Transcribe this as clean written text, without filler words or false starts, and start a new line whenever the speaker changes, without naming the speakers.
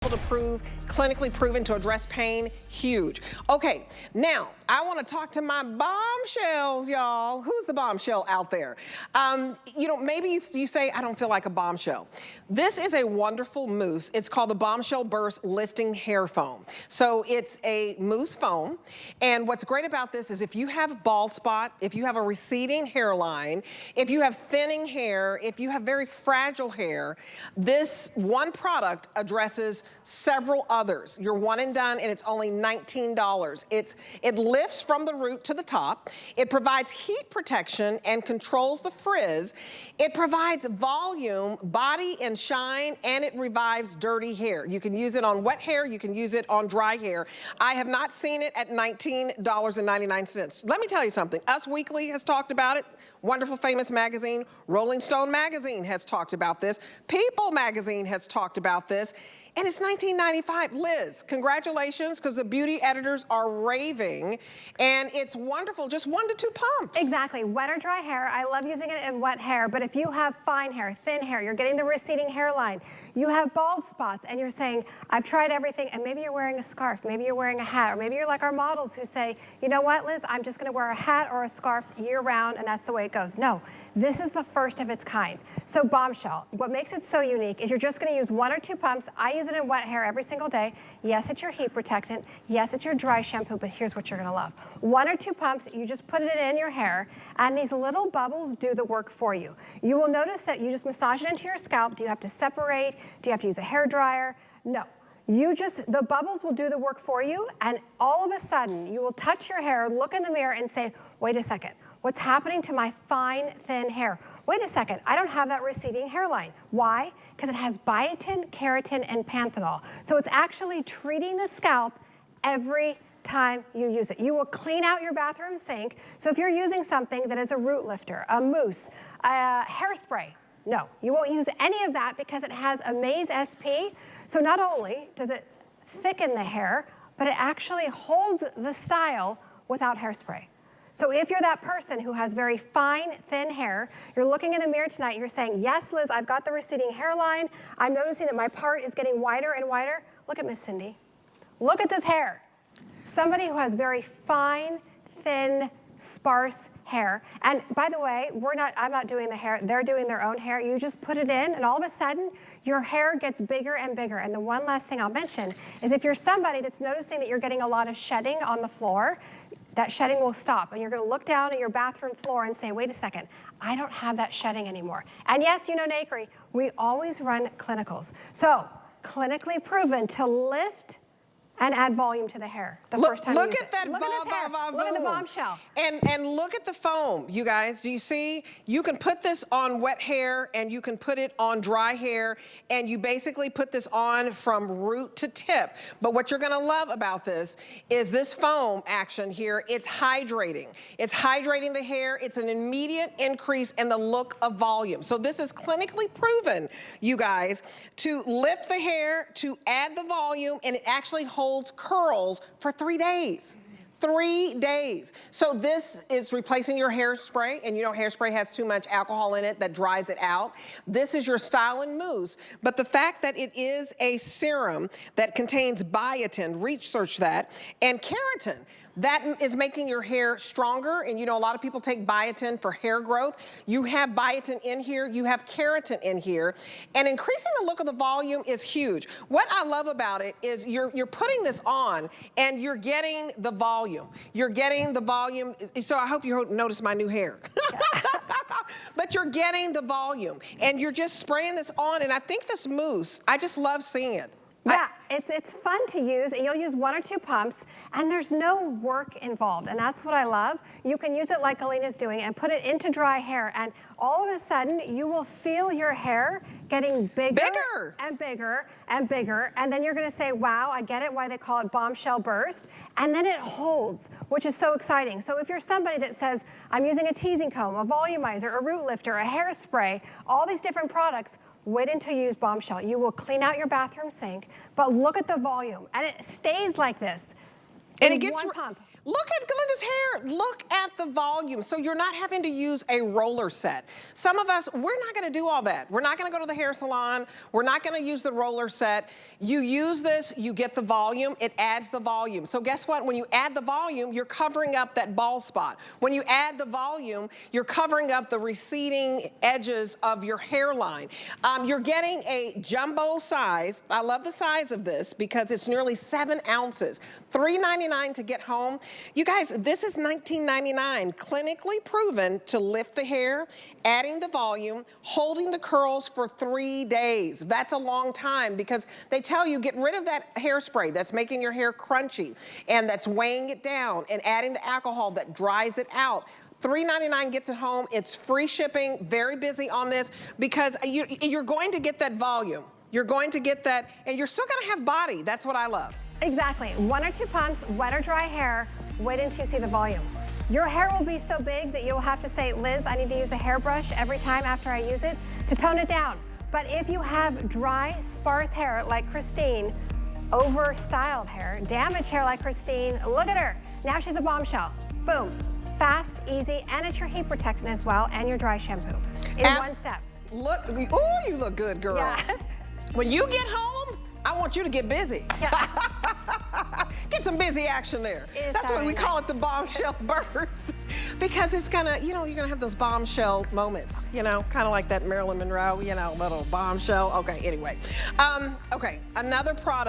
to prove, clinically proven to address pain, huge. Okay, now I want to talk to my bombshells, y'all. Who's the bombshell out there? You know, maybe you say, I don't feel like a bombshell. This is a wonderful mousse. It's called the Bombshell Burst Lifting Hair Foam. So it's a mousse foam, and what's great about this is if you have a bald spot, if you have a receding hairline, if you have thinning hair, if you have very fragile hair, this one product addresses several others. You're one and done, and it's only $19. It lifts from the root to the top. It provides heat protection and controls the frizz. It provides volume, body and shine, and it revives dirty hair. You can use it on wet hair. You can use it on dry hair. I have not seen it at $19.99. Let me tell you something. Us Weekly has talked about it. Wonderful Famous Magazine. Rolling Stone Magazine has talked about this. People Magazine has talked about this. And it's $19.95. Liz, congratulations, because the beauty editors are raving. And it's wonderful, just 1 to 2 pumps.
Exactly, wet or dry hair. I love using it in wet hair, but if you have fine hair, thin hair, you're getting the receding hairline, you have bald spots, and you're saying, I've tried everything, and maybe you're wearing a scarf, maybe you're wearing a hat, or maybe you're like our models who say, you know what, Liz, I'm just gonna wear a hat or a scarf year round, and that's the way it goes. No, this is the first of its kind. So Bombshell, what makes it so unique is you're just gonna use 1 or 2 pumps. I use it in wet hair every single day. Yes, it's your heat protectant. Yes, it's your dry shampoo, but here's what you're gonna love. 1 or 2 pumps, you just put it in your hair, and these little bubbles do the work for you. You will notice that you just massage it into your scalp. Do you have to separate? Do you have to use a hair dryer? No. The bubbles will do the work for you, and all of a sudden, you will touch your hair, look in the mirror, and say, wait a second, what's happening to my fine, thin hair? Wait a second, I don't have that receding hairline. Why? Because it has biotin, keratin, and panthenol. So it's actually treating the scalp every time you use it. You will clean out your bathroom sink. So if you're using something that is a root lifter, a mousse, a hairspray, no, you won't use any of that because it has Amaze SP. So not only does it thicken the hair, but it actually holds the style without hairspray. So if you're that person who has very fine, thin hair, you're looking in the mirror tonight, you're saying, yes, Liz, I've got the receding hairline. I'm noticing that my part is getting wider and wider. Look at Miss Cindy. Look at this hair. Somebody who has very fine, thin, sparse hair. And by the way, I'm not doing the hair, they're doing their own hair. You just put it in, and all of a sudden, your hair gets bigger and bigger. And the one last thing I'll mention is if you're somebody that's noticing that you're getting a lot of shedding on the floor, that shedding will stop. And you're gonna look down at your bathroom floor and say, wait a second, I don't have that shedding anymore. And yes, you know, Nakery, we always run clinicals. So, clinically proven to lift and add volume to the hair the first time you use it. Look at the bombshell.
And look at the foam, you guys. Do you see? You can put this on wet hair, and you can put it on dry hair, and you basically put this on from root to tip. But what you're gonna love about this is this foam action here, it's hydrating. It's hydrating the hair. It's an immediate increase in the look of volume. So this is clinically proven, you guys, to lift the hair, to add the volume, and it actually holds curls for 3 days. 3 days. So this is replacing your hairspray, and you know hairspray has too much alcohol in it that dries it out. This is your styling mousse, but the fact that it is a serum that contains biotin, research that, and keratin, that is making your hair stronger. And you know, a lot of people take biotin for hair growth. You have biotin in here, you have keratin in here, and increasing the look of the volume is huge. What I love about it is you're putting this on and you're getting the volume. You're getting the volume. So I hope you notice my new hair. But you're getting the volume, and you're just spraying this on, and I think this mousse, I just love seeing it.
Yeah, it's fun to use, and you'll use 1 or 2 pumps, and there's no work involved, and that's what I love. You can use it like Alina's doing and put it into dry hair, and all of a sudden, you will feel your hair getting bigger and bigger and bigger, and then you're gonna say, wow, I get it, why they call it Bombshell Burst, and then it holds, which is so exciting. So if you're somebody that says, I'm using a teasing comb, a volumizer, a root lifter, a hairspray, all these different products, wait until you use Bombshell. You will clean out your bathroom sink, but look at the volume, and it stays like this.
And
in
it gets
one pump.
Look at Glinda's hair. Look at the volume. So you're not having to use a roller set. Some of us, we're not gonna do all that. We're not gonna go to the hair salon. We're not gonna use the roller set. You use this, you get the volume, it adds the volume. So guess what? When you add the volume, you're covering up that bald spot. When you add the volume, you're covering up the receding edges of your hairline. You're getting a jumbo size. I love the size of this because it's nearly 7 ounces. $3.99 to get home. You guys, this is $19.99, clinically proven to lift the hair, adding the volume, holding the curls for 3 days. That's a long time because they tell you get rid of that hairspray that's making your hair crunchy and that's weighing it down, and adding the alcohol that dries it out. $3.99 gets it home. It's free shipping. Very busy on this because you're going to get that volume. You're going to get that, and you're still going to have body. That's what I love.
Exactly. 1 or 2 pumps, wet or dry hair. Wait until you see the volume. Your hair will be so big that you'll have to say, Liz, I need to use a hairbrush every time after I use it to tone it down. But if you have dry, sparse hair like Christine, over-styled hair, damaged hair like Christine, look at her. Now she's a bombshell. Boom. Fast, easy, and it's your heat protectant as well, and your dry shampoo in one step.
Look, oh, you look good, girl.
Yeah.
When you get home, I want you to get busy.
Yeah.
Get some busy action there. That's why we call it the bombshell burst. Because it's gonna, you're gonna have those bombshell moments, kind of like that Marilyn Monroe, little bombshell. Okay, anyway. Okay, another product.